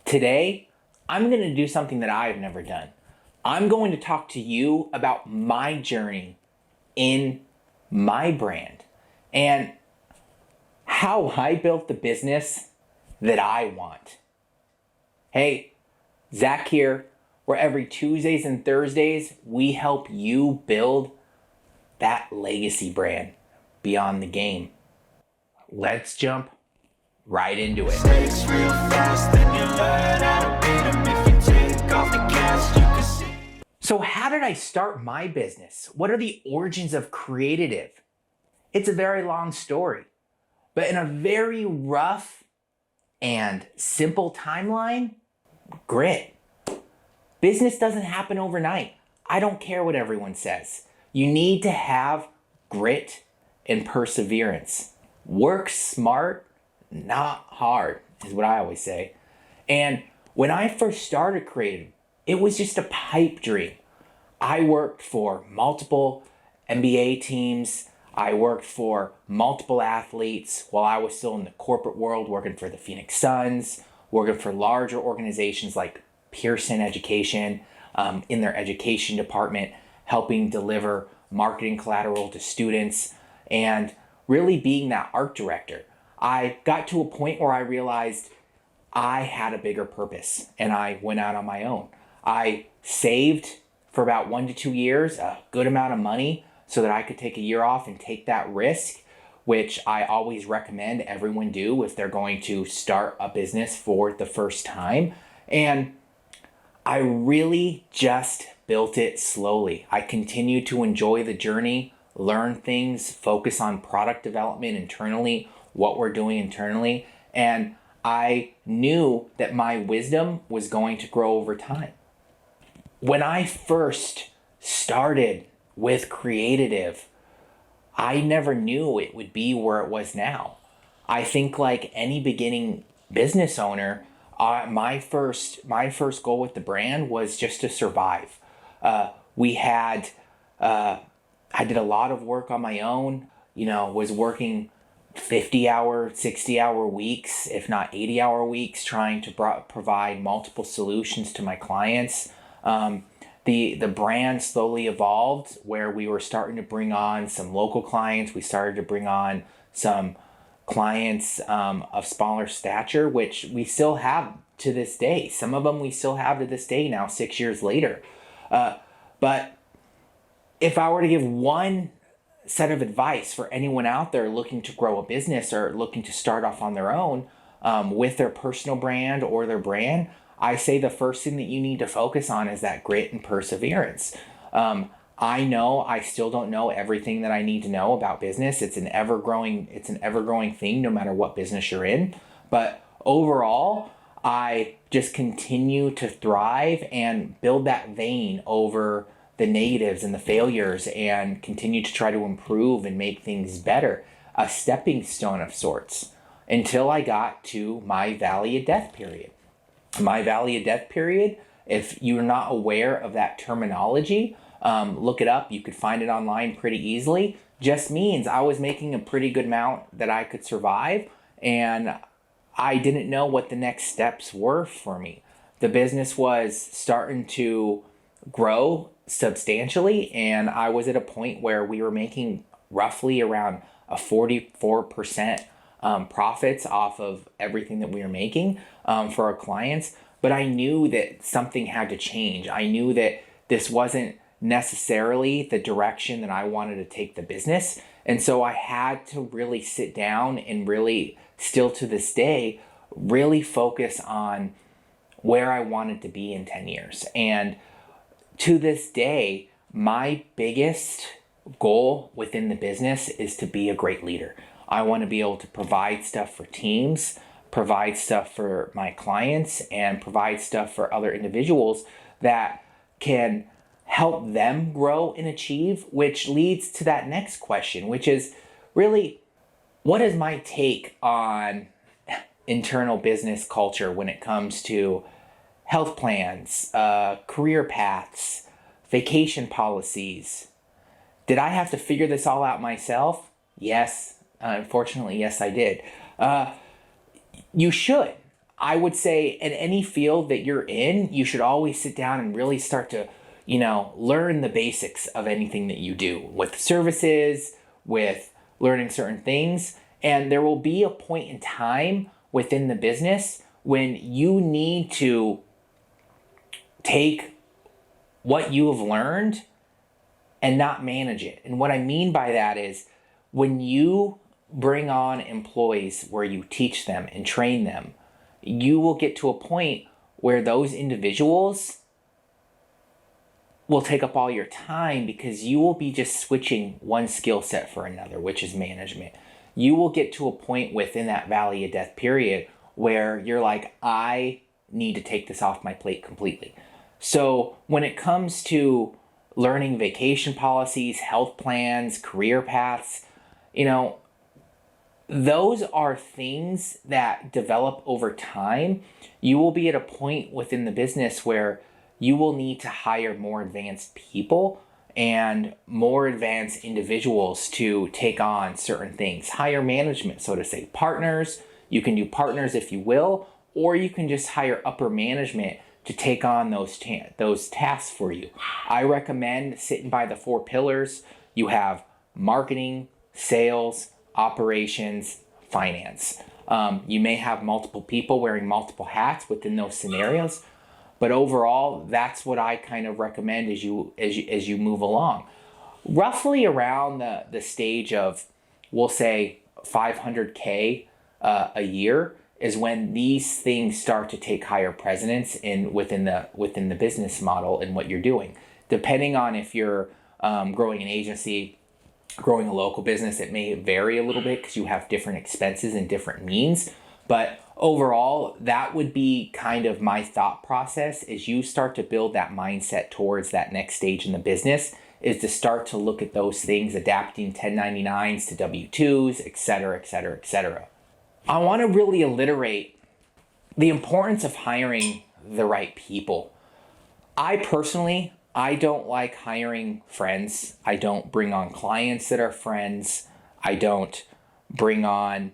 Today, I'm going to do something that I've never done. I'm going to talk to you about my journey in my brand and how I built the business that I want. Hey, Zach here, where every Tuesdays and Thursdays we help you build that legacy brand beyond the game. Let's jump right into it. So how did I start my business? What are the origins of Creative? It's a very long story, but in a very rough and simple timeline, grit. Business doesn't happen overnight. I don't care what everyone says. You need to have grit and perseverance. Work smart, not hard, is what I always say. And when I first started Creative, it was just a pipe dream. I worked for multiple NBA teams. I worked for multiple athletes while I was still in the corporate world, working for the Phoenix Suns, working for larger organizations like Pearson Education, in their education department, helping deliver marketing collateral to students, and really being that art director. I got to a point where I realized I had a bigger purpose, and I went out on my own. I saved for about 1 to 2 years a good amount of money so that I could take a year off and take that risk, which I always recommend everyone do if they're going to start a business for the first time. And I really just built it slowly. I continued to enjoy the journey, learn things, focus on product development internally, what we're doing internally, and I knew that my wisdom was going to grow over time. When I first started with Creative, I never knew it would be where it was now. I think like any beginning business owner, my first goal with the brand was just to survive. I did a lot of work on my own, was working 50-hour, 60-hour weeks, if not 80-hour weeks, trying to provide multiple solutions to my clients. The brand slowly evolved where we were starting to bring on some local clients. We started to bring on some clients of smaller stature, which we still have to this day. Some of them we still have to this day now, 6 years later. But if I were to give one set of advice for anyone out there looking to grow a business or looking to start off on their own with their personal brand or their brand, I say the first thing that you need to focus on is that grit and perseverance. I know I still don't know everything that I need to know about business. It's an ever-growing thing no matter what business you're in. But overall, I just continue to thrive and build that vein over the negatives and the failures and continue to try to improve and make things better. A stepping stone of sorts until I got to my Valley of Death period. My Valley of Death period, if you're not aware of that terminology, look it up. You could find it online pretty easily. Just means I was making a pretty good amount that I could survive, and I didn't know what the next steps were for me. The business was starting to grow substantially, and I was at a point where we were making roughly around a 44% profits off of everything that we were making for our clients. But I knew that something had to change. I knew that this wasn't necessarily the direction that I wanted to take the business. And so I had to really sit down and really, still to this day, really focus on where I wanted to be in 10 years. And to this day, my biggest goal within the business is to be a great leader. I want to be able to provide stuff for teams, provide stuff for my clients, and provide stuff for other individuals that can help them grow and achieve, which leads to that next question, which is really, what is my take on internal business culture when it comes to health plans, career paths, vacation policies? Did I have to figure this all out myself? Yes. Unfortunately, yes, I did. You should. I would say in any field that you're in, you should always sit down and really start to, learn the basics of anything that you do with services, with learning certain things. And there will be a point in time within the business when you need to take what you have learned and not manage it. And what I mean by that is when you bring on employees where you teach them and train them, you will get to a point where those individuals will take up all your time because you will be just switching one skill set for another, which is management. You will get to a point within that valley of death period where you're like, I need to take this off my plate completely. So when it comes to learning vacation policies, health plans, career paths, those are things that develop over time. You will be at a point within the business where you will need to hire more advanced people and more advanced individuals to take on certain things. Hire management, so to say. Partners, you can do partners if you will, or you can just hire upper management to take on those tasks for you. I recommend sitting by the 4 pillars. You have marketing, sales, operations, finance. You may have multiple people wearing multiple hats within those scenarios, but overall, that's what I kind of recommend as you move along. Roughly around the stage of, we'll say, $500K a year is when these things start to take higher precedence within the business model and what you're doing. Depending on if you're growing an agency, growing a local business, it may vary a little bit because you have different expenses and different means. But overall, that would be kind of my thought process as you start to build that mindset towards that next stage in the business, is to start to look at those things, adapting 1099s to W-2s, et cetera, et cetera, et cetera. I want to really alliterate the importance of hiring the right people. I don't like hiring friends. I don't bring on clients that are friends. I don't bring on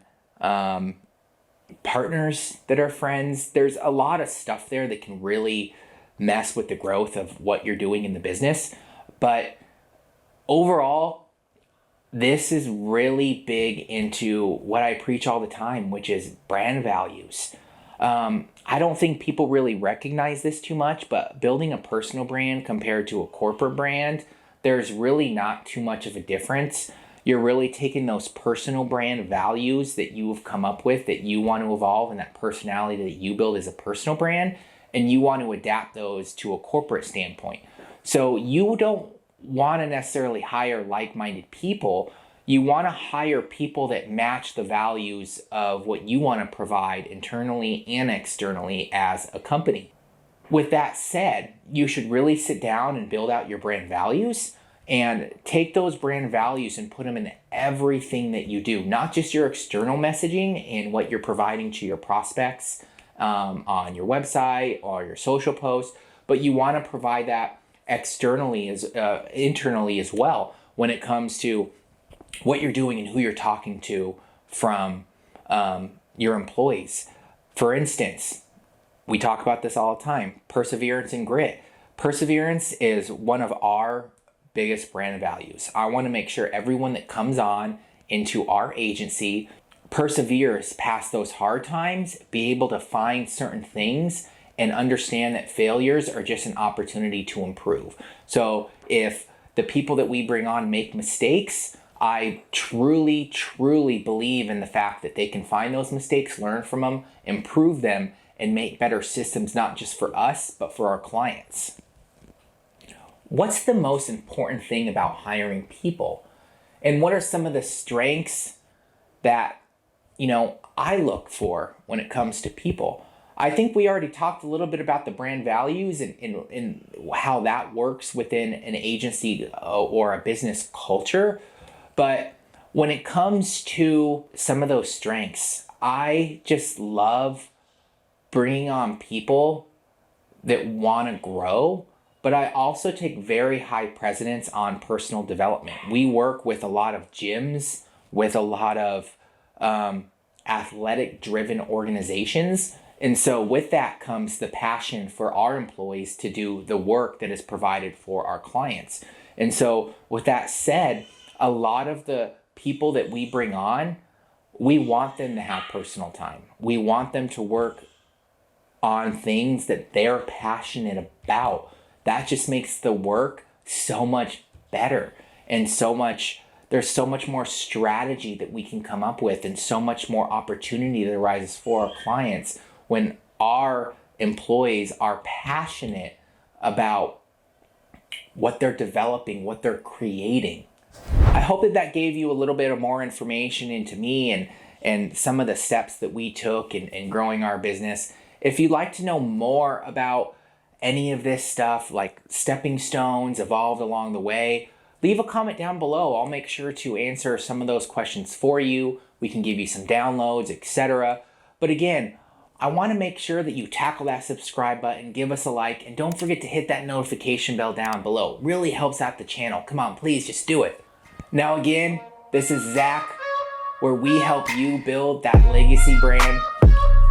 partners that are friends. There's a lot of stuff there that can really mess with the growth of what you're doing in the business. But overall, this is really big into what I preach all the time, which is brand values. I don't think people really recognize this too much, but building a personal brand compared to a corporate brand, there's really not too much of a difference. You're really taking those personal brand values that you have come up with, that you want to evolve, and that personality that you build as a personal brand, and you want to adapt those to a corporate standpoint. So you don't want to necessarily hire like-minded people. You want to hire people that match the values of what you want to provide internally and externally as a company. With that said, you should really sit down and build out your brand values and take those brand values and put them in everything that you do, not just your external messaging and what you're providing to your prospects on your website or your social posts, but you want to provide that externally internally as well when it comes to what you're doing and who you're talking to from your employees. For instance, we talk about this all the time, perseverance and grit. Perseverance is one of our biggest brand values. I want to make sure everyone that comes on into our agency perseveres past those hard times, be able to find certain things and understand that failures are just an opportunity to improve. So if the people that we bring on make mistakes, I truly, truly believe in the fact that they can find those mistakes, learn from them, improve them, and make better systems, not just for us, but for our clients. What's the most important thing about hiring people? And what are some of the strengths that, I look for when it comes to people? I think we already talked a little bit about the brand values and how that works within an agency or a business culture. But when it comes to some of those strengths, I just love bringing on people that want to grow, but I also take very high precedence on personal development. We work with a lot of gyms, with a lot of athletic-driven organizations, And so with that comes the passion for our employees to do the work that is provided for our clients. And so with that said, a lot of the people that we bring on, we want them to have personal time. We want them to work on things that they're passionate about. That just makes the work so much better, and there's so much more strategy that we can come up with, and so much more opportunity that arises for our clients when our employees are passionate about what they're developing, what they're creating. I hope that gave you a little bit of more information into me and some of the steps that we took in growing our business. If you'd like to know more about any of this stuff, like stepping stones evolved along the way, leave a comment down below. I'll make sure to answer some of those questions for you. We can give you some downloads, etc. But again, I want to make sure that you tackle that subscribe button, give us a like, and don't forget to hit that notification bell down below. It really helps out the channel. Come on, please just do it. Now again, this is Zach, where we help you build that legacy brand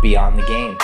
beyond the game.